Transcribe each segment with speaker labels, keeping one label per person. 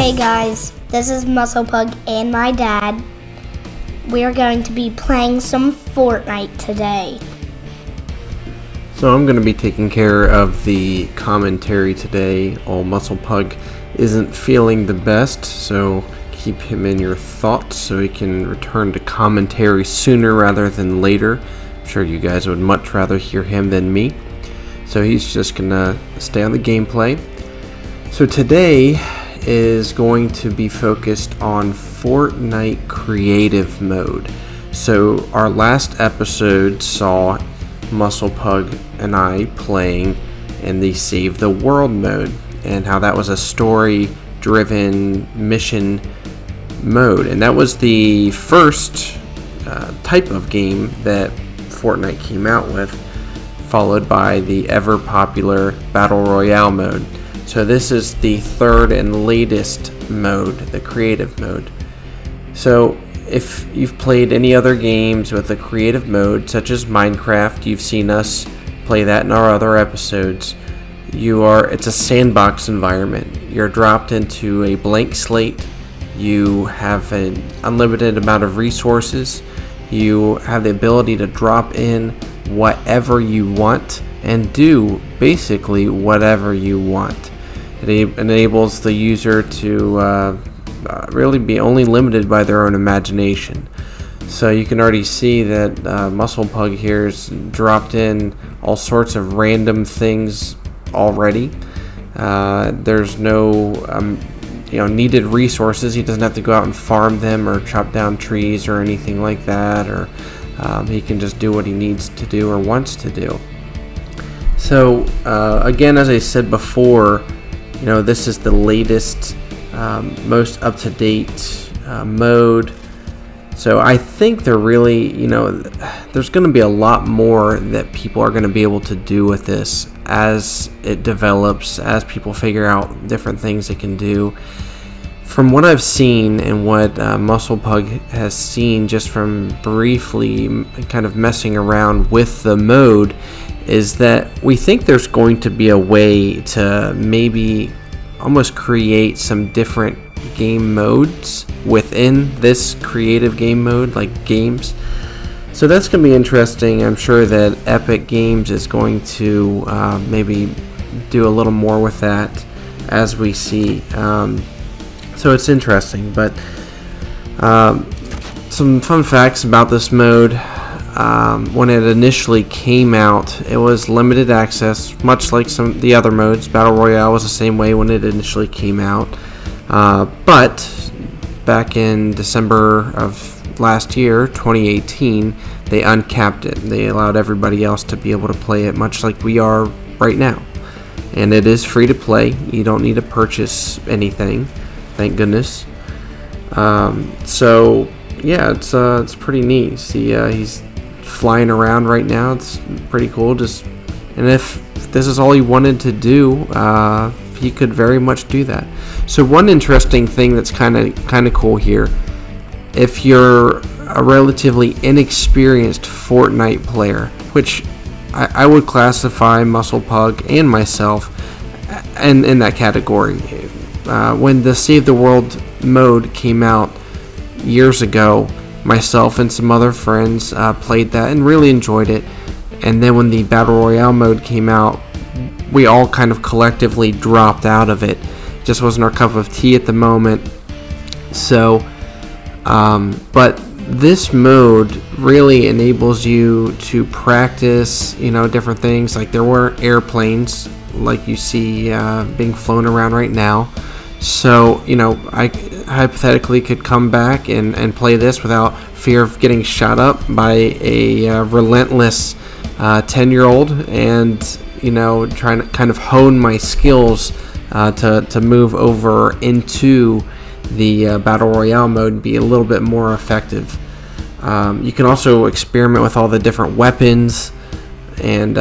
Speaker 1: Hey guys, this is MusclePug and my dad. We are going to be playing some Fortnite today.
Speaker 2: So I'm going to be taking care of the commentary today. Old MusclePug isn't feeling the best, so keep him in your thoughts so he can return to commentary sooner rather than later. I'm sure you guys would much rather hear him than me. So he's just going to stay on the gameplay. So today is going to be focused on Fortnite creative mode. So our last episode saw MusclePug and I playing in the Save the World mode, and how that was a story driven mission mode, and that was the first type of game that Fortnite came out with, followed by the ever popular Battle Royale mode. So this is the third and latest mode, the creative mode. So if you've played any other games with the creative mode, such as Minecraft, you've seen us play that in our other episodes. It's a sandbox environment. You're dropped into a blank slate. You have an unlimited amount of resources. You have the ability to drop in whatever you want and do basically whatever you want. It enables the user to really be only limited by their own imagination. So you can already see that MusclePug here has dropped in all sorts of random things already. There's no needed resources. He doesn't have to go out and farm them or chop down trees or anything like that, or he can just do what he needs to do or wants to do. So again, as I said before, this is the latest, most up-to-date mode. So I think they're really, there's going to be a lot more that people are going to be able to do with this as it develops, as people figure out different things they can do. From what I've seen and what MusclePug has seen just from briefly kind of messing around with the mode, is that we think there's going to be a way to maybe almost create some different game modes within this creative game mode, like games. So that's going to be interesting. I'm sure that Epic Games is going to maybe do a little more with that as we see. So it's interesting. But some fun facts about this mode. When it initially came out, it was limited access, much like some of the other modes. Battle Royale was the same way when it initially came out. But back in December of last year, 2018, they uncapped it. They allowed everybody else to be able to play it, much like we are right now. And it is free to play. You don't need to purchase anything, thank goodness. So yeah, it's pretty neat. See, he's flying around right now. It's pretty cool. And if this is all he wanted to do, he could very much do that. So one interesting thing that's kind of cool here, if you're a relatively inexperienced Fortnite player, which I would classify MusclePug and myself in that category. When the Save the World mode came out years ago, myself and some other friends played that and really enjoyed it. And then when the Battle Royale mode came out, we all kind of collectively dropped out of it. Just wasn't our cup of tea at the moment. So, but this mode really enables you to practice, different things. Like there were airplanes, like you see being flown around right now. So, I hypothetically could come back and play this without fear of getting shot up by a relentless 10-year-old, and trying to kind of hone my skills to move over into the Battle Royale mode and be a little bit more effective. You can also experiment with all the different weapons and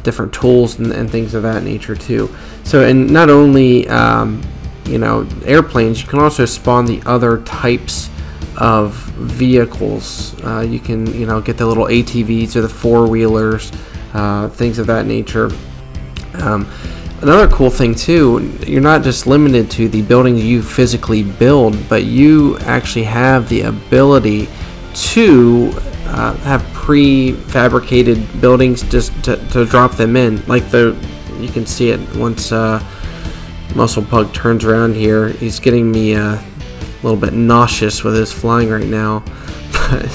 Speaker 2: different tools and things of that nature too. So, and not only airplanes, you can also spawn the other types of vehicles. You can get the little ATVs or the four-wheelers, things of that nature. another cool thing too, you're not just limited to the buildings you physically build, but you actually have the ability to have prefabricated buildings just to drop them in. Like you can see it once MusclePug turns around here. He's getting me a little bit nauseous with his flying right now. But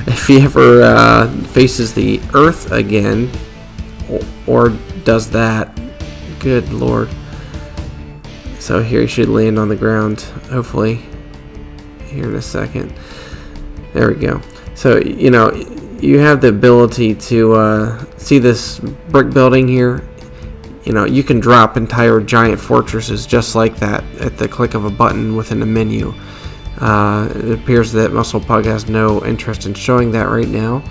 Speaker 2: if he ever faces the earth again, or does that, good lord. So here he should land on the ground, hopefully, here in a second. There we go. So, you know, you have the ability to see this brick building here. You know, you can drop entire giant fortresses just like that at the click of a button within a menu. It appears that MusclePug has no interest in showing that right now.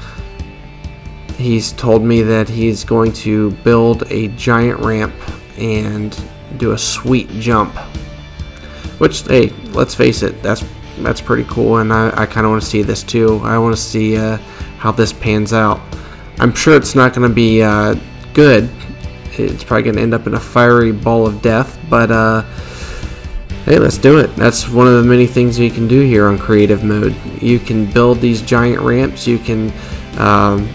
Speaker 2: He's told me that he's going to build a giant ramp and do a sweet jump. Which, hey, let's face it, that's pretty cool, and I kind of want to see this too. I want to see how this pans out. I'm sure it's not going to be good. It's probably going to end up in a fiery ball of death, but hey, let's do it. That's one of the many things you can do here on creative mode. You can build these giant ramps. You can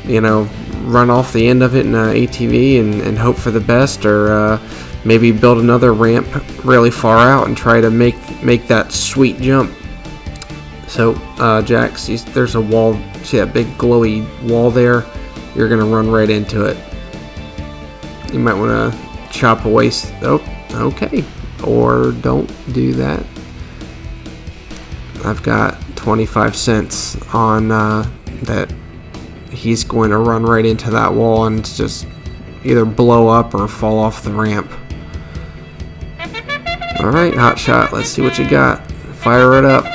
Speaker 2: you know, run off the end of it in an ATV and hope for the best, or maybe build another ramp really far out and try to make that sweet jump. So Jax, there's a wall. See that big glowy wall there? You're gonna run right into it. You might want to chop away. Oh, okay. Or don't do that. I've got 25 cents on that. He's going to run right into that wall and just either blow up or fall off the ramp. Alright, hotshot, let's see what you got. Fire it up.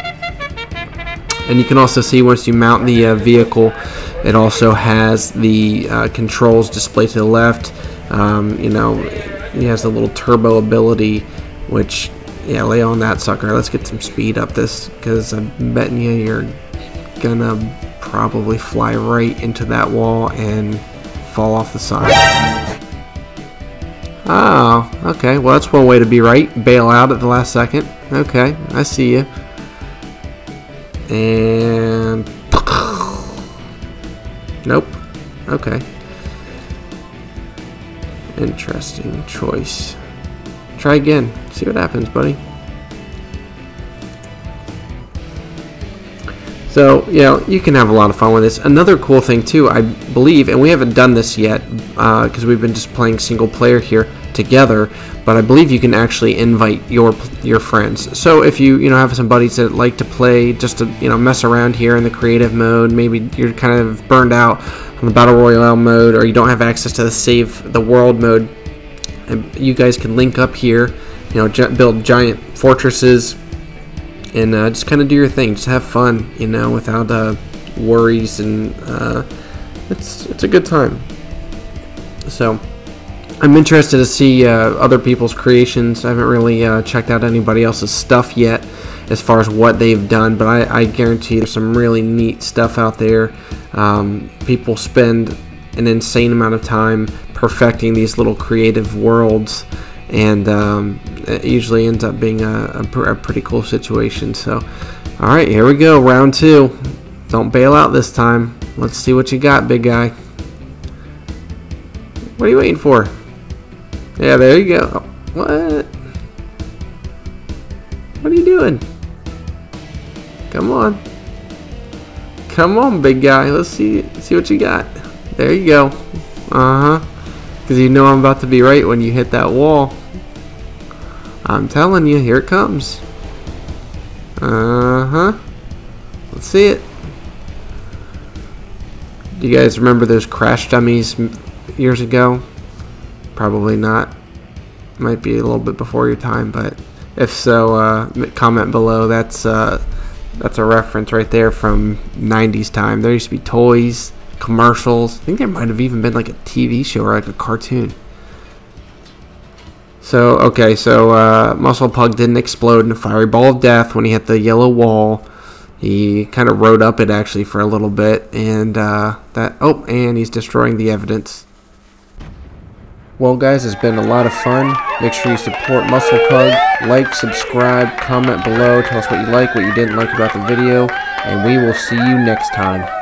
Speaker 2: And you can also see once you mount the vehicle, it also has the controls displayed to the left. You know, he has a little turbo ability, which, yeah, lay on that sucker. Let's get some speed up this, because I'm betting you're gonna probably fly right into that wall and fall off the side. Oh, okay. Well, that's one way to be right. Bail out at the last second. Okay, I see you. And nope. Okay. Interesting choice. Try again. See what happens, buddy. So, you know, you can have a lot of fun with this. Another cool thing, too, I believe, and we haven't done this yet because we've been just playing single player here together, but I believe you can actually invite your friends. So if you have some buddies that like to play just to mess around here in the creative mode, maybe you're kind of burned out on the battle royale mode, or you don't have access to the save the world mode, and you guys can link up here, build giant fortresses and just kind of do your thing, just have fun, without worries, and it's a good time. So I'm interested to see other people's creations. I haven't really checked out anybody else's stuff yet as far as what they've done, but I guarantee there's some really neat stuff out there. People spend an insane amount of time perfecting these little creative worlds, and it usually ends up being a pretty cool situation. So, alright, here we go, round 2. Don't bail out this time. Let's see what you got, big guy. What are you waiting for? Yeah, there you go. What? What are you doing? Come on. Come on, big guy. Let's see what you got. There you go. Uh-huh. Because you know I'm about to be right when you hit that wall. I'm telling you, here it comes. Uh-huh. Let's see it. Do you guys remember those crash dummies years ago? Probably not. Might be a little bit before your time, but if so, comment below. That's a reference right there from 90s time. There used to be toys, commercials. I think there might have even been like a TV show or like a cartoon. So, okay, so MusclePug didn't explode in a fiery ball of death when he hit the yellow wall. He kind of rode up it actually for a little bit, and and he's destroying the evidence. Well guys, it's been a lot of fun. Make sure you support MusclePug, like, subscribe, comment below, tell us what you like, what you didn't like about the video, and we will see you next time.